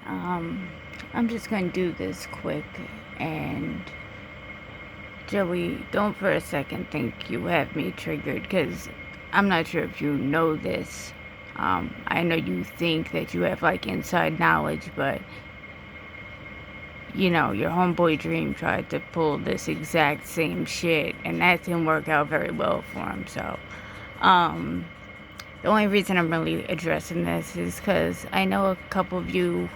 Alright, I'm just gonna do this quick, and Joey, don't for a second think you have me triggered, because I'm not sure if you know this. I know you think that you have, like, inside knowledge, but, you know, your homeboy Dream tried to pull this exact same shit, and that didn't work out very well for him, so, the only reason I'm really addressing this is because I know a couple of you,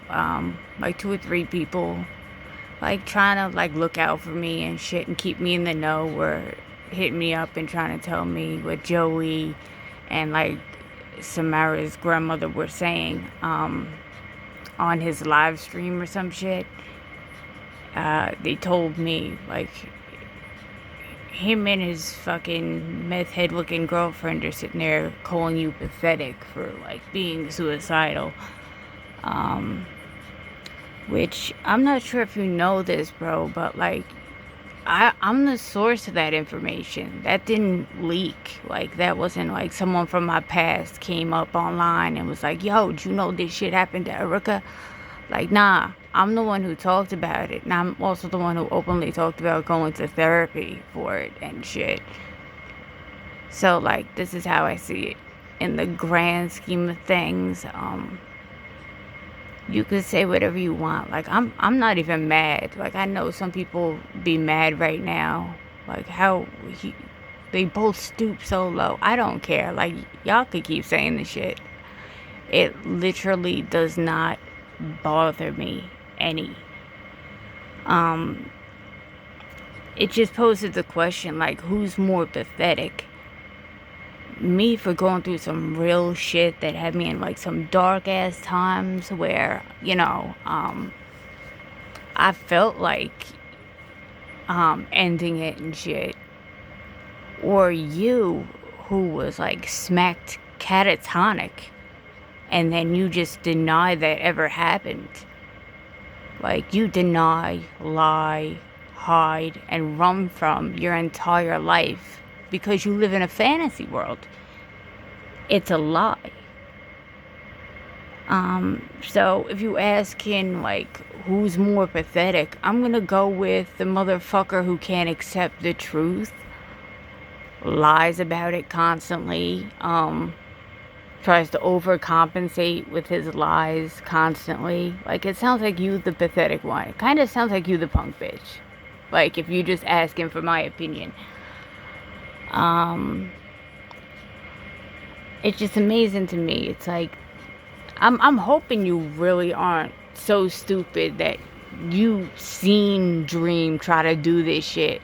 like 2 or 3 people, like trying to like look out for me and shit and keep me in the know, were hitting me up and trying to tell me what Joey and like Samara's grandmother were saying on his live stream or some shit. They told me like him and his fucking meth head looking girlfriend are sitting there calling you pathetic for like being suicidal. Which I'm not sure if you know this, bro, but like I'm the source of that information. That didn't leak. Like that wasn't like someone from my past came up online and was like, yo, did you know this shit happened to Erica? Like, nah, I'm the one who talked about it. And I'm also the one who openly talked about going to therapy for it and shit. So, like, this is how I see it. In the grand scheme of things, you could say whatever you want. Like, I'm not even mad. Like, I know some people be mad right now. Like, they both stoop so low. I don't care. Like, y'all could keep saying the shit. It literally does not bother me any. It just poses the question, like, who's more pathetic? Me for going through some real shit that had me in like some dark ass times where, you know, I felt like ending it and shit, or you who was like smacked catatonic and then you just deny that ever happened. Like, you deny, lie, hide, and run from your entire life because you live in a fantasy world. It's a lie. So if you asking, like, who's more pathetic, I'm gonna go with the motherfucker who can't accept the truth, lies about it constantly, tries to overcompensate with his lies constantly. Like, it sounds like you the pathetic one. It kind of sounds like you the punk bitch. Like, if you just asking for my opinion. It's just amazing to me. It's like, I'm hoping you really aren't so stupid that you seen Dream try to do this shit,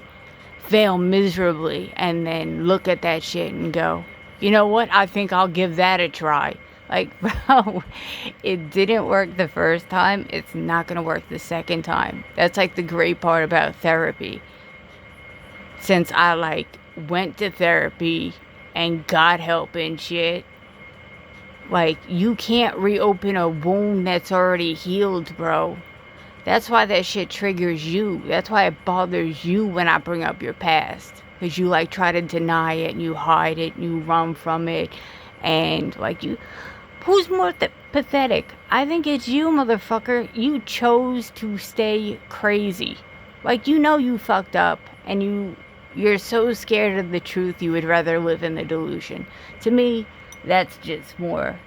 fail miserably, and then look at that shit and go, you know what, I think I'll give that a try. Like, bro, it didn't work the first time. It's not gonna work the second time. That's like the great part about therapy. Since I like went to therapy and got help and shit, like, you can't reopen a wound that's already healed, bro. That's why that shit triggers you. That's why it bothers you when I bring up your past. Because you, like, try to deny it, and you hide it, and you run from it. And, like, who's more pathetic? I think it's you, motherfucker. You chose to stay crazy. Like, you know you fucked up, and you're so scared of the truth you would rather live in the delusion. To me, that's just more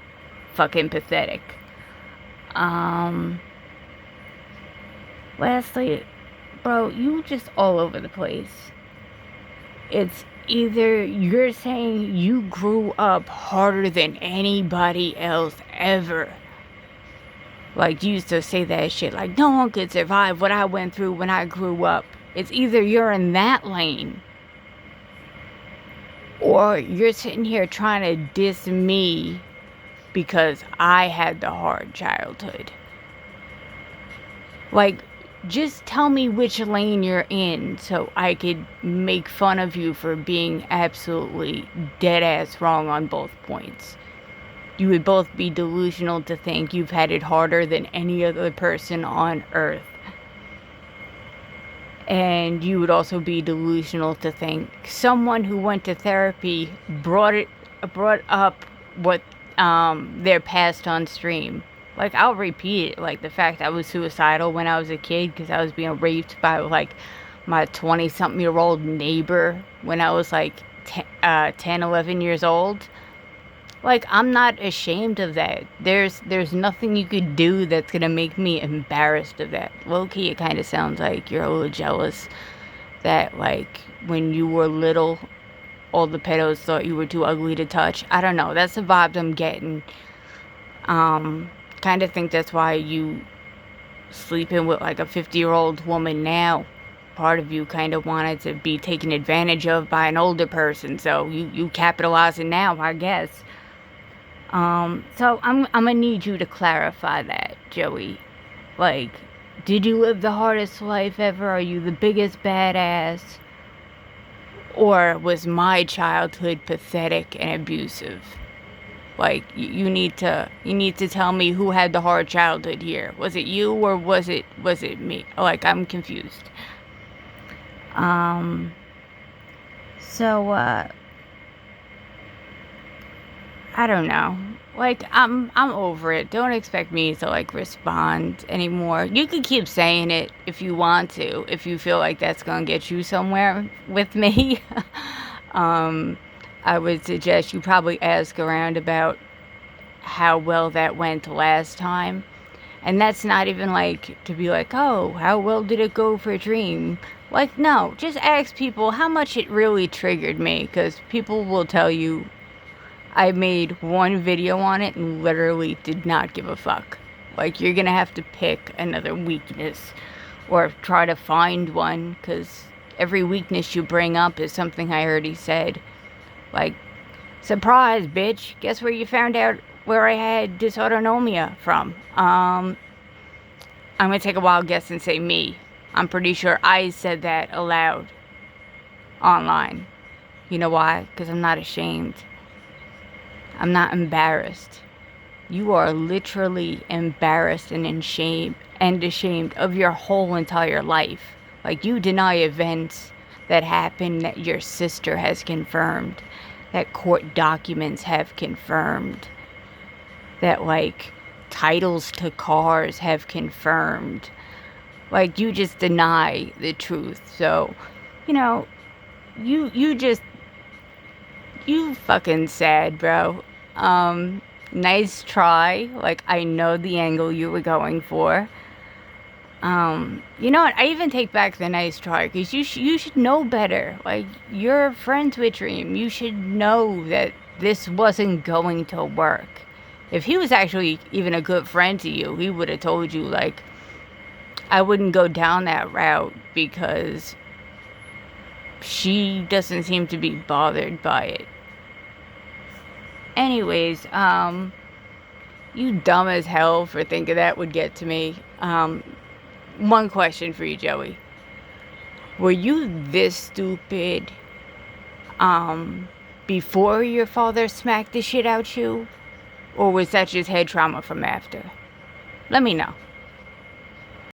fucking pathetic. Lastly, bro, you just all over the place. It's either you're saying you grew up harder than anybody else ever. Like, you used to say that shit, like, no one could survive what I went through when I grew up. It's either you're in that lane, or you're sitting here trying to diss me because I had the hard childhood. Like, just tell me which lane you're in so I could make fun of you for being absolutely dead-ass wrong on both points. You would both be delusional to think you've had it harder than any other person on Earth. And you would also be delusional to think someone who went to therapy brought up what their past on stream. Like, I'll repeat it. Like, the fact I was suicidal when I was a kid because I was being raped by, like, my 20-something-year-old neighbor when I was, like, 10, 11 years old. Like, I'm not ashamed of that. There's nothing you could do that's gonna make me embarrassed of that. Low-key, it kind of sounds like you're a little jealous that, like, when you were little, all the pedos thought you were too ugly to touch. I don't know. That's the vibe I'm getting. Kind of think that's why you sleeping with, like, a 50-year-old woman now. Part of you kind of wanted to be taken advantage of by an older person, so you capitalizing now, I guess. So I'm gonna need you to clarify that, Joey. Like, did you live the hardest life ever? Are you the biggest badass? Or was my childhood pathetic and abusive? Like, you need to tell me who had the hard childhood here. Was it you or was it me? Like, I'm confused. So I don't know. Like, I'm over it. Don't expect me to, like, respond anymore. You can keep saying it if you want to, if you feel like that's gonna get you somewhere with me. I would suggest you probably ask around about how well that went last time. And that's not even, like, to be like, oh, how well did it go for Dream? Like, no, just ask people how much it really triggered me, because people will tell you I made one video on it and literally did not give a fuck. Like, you're gonna have to pick another weakness or try to find one, because every weakness you bring up is something I already said. Like, surprise, bitch. Guess where you found out where I had dysautonomia from? I'm gonna take a wild guess and say me. I'm pretty sure I said that aloud online. You know why? Because I'm not ashamed. I'm not embarrassed. You are literally embarrassed and ashamed of your whole entire life. Like, you deny events that happened that your sister has confirmed, that court documents have confirmed, that, like, titles to cars have confirmed. Like, you just deny the truth. So, you know, you fucking sad, bro. Nice try. Like, I know the angle you were going for. You know what? I even take back the nice try, because you should know better. Like, you're friends with Dream. You should know that this wasn't going to work. If he was actually even a good friend to you, he would have told you, like, I wouldn't go down that route, because she doesn't seem to be bothered by it. Anyways, you dumb as hell for thinking that would get to me. One question for you, Joey. Were you this stupid, before your father smacked the shit out you? Or was that just head trauma from after? Let me know.